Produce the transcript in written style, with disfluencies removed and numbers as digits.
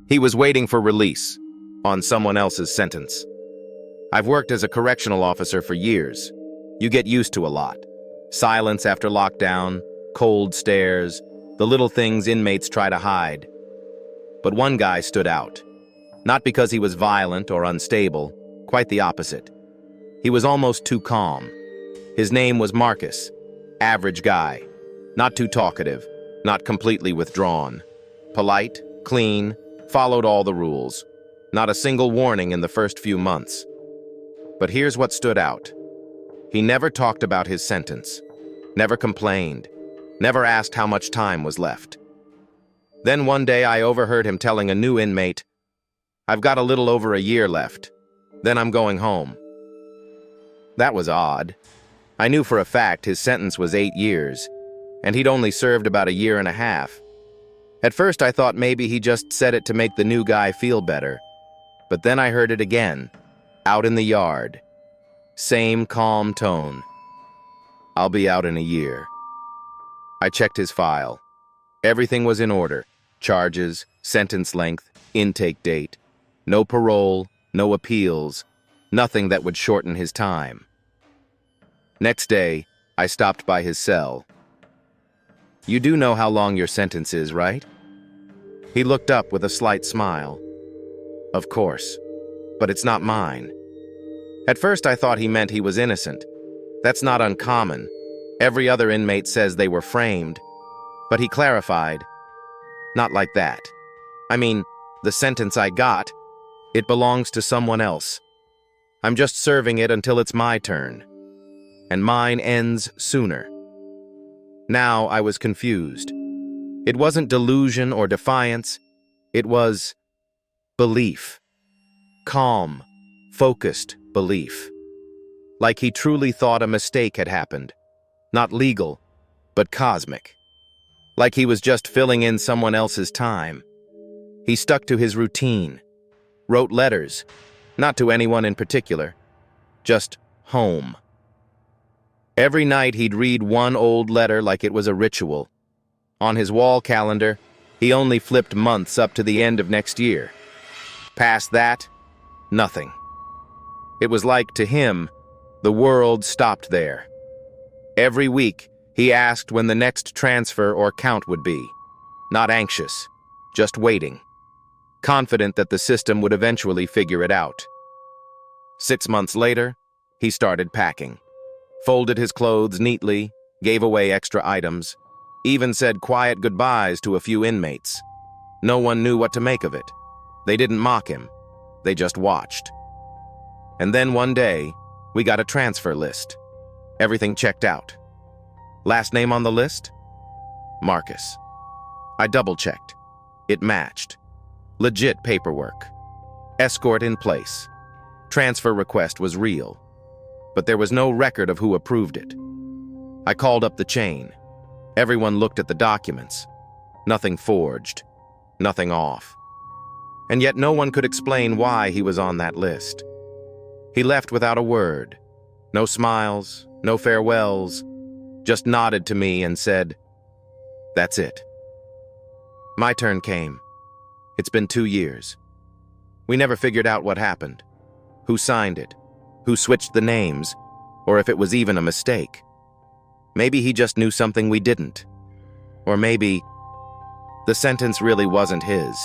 He was waiting for release on someone else's sentence. I've worked as a correctional officer for years. You get used to a lot. Silence after lockdown, cold stares, the little things inmates try to hide. But one guy stood out. Not because he was violent or unstable, quite the opposite. He was almost too calm. His name was Marcus. Average guy. Not too talkative, not completely withdrawn. Polite, clean, followed all the rules. Not a single warning in the first few months. But here's what stood out. He never talked about his sentence. Never complained. Never asked how much time was left. Then one day I overheard him telling a new inmate, "I've got a little over a year left. Then I'm going home." That was odd. I knew for a fact his sentence was 8 years, and he'd only served about a year and a half. At first I thought maybe he just said it to make the new guy feel better. But then I heard it again, out in the yard. Same calm tone. "I'll be out in a year." I checked his file. Everything was in order. Charges, sentence length, intake date. No parole, no appeals, nothing that would shorten his time. Next day, I stopped by his cell. "You do know how long your sentence is, right?" He looked up with a slight smile. "Of course, but it's not mine." At first I thought he meant he was innocent. That's not uncommon. Every other inmate says they were framed. But he clarified, "Not like that. I mean, the sentence I got, it belongs to someone else. I'm just serving it until it's my turn. And mine ends sooner." Now I was confused. It wasn't delusion or defiance. It was belief. Calm, focused belief. Like he truly thought a mistake had happened. Not legal, but cosmic. Like he was just filling in someone else's time. He stuck to his routine. Wrote letters, not to anyone in particular. Just home. Every night he'd read one old letter like it was a ritual. On his wall calendar, he only flipped months up to the end of next year. Past that, nothing. It was like, to him, the world stopped there. Every week, he asked when the next transfer or count would be. Not anxious, just waiting. Confident that the system would eventually figure it out. 6 months later, he started packing. Folded his clothes neatly, gave away extra items, even said quiet goodbyes to a few inmates. No one knew what to make of it. They didn't mock him. They just watched. And then one day, we got a transfer list. Everything checked out. Last name on the list? Marcus. I double-checked. It matched. Legit paperwork. Escort in place. Transfer request was real. But there was no record of who approved it. I called up the chain. Everyone looked at the documents. Nothing forged. Nothing off. And yet no one could explain why he was on that list. He left without a word. No smiles, no farewells. Just nodded to me and said, "That's it." My turn came. It's been 2 years. We never figured out what happened. Who signed it? Who switched the names? Or if it was even a mistake. Maybe he just knew something we didn't. Or maybe the sentence really wasn't his.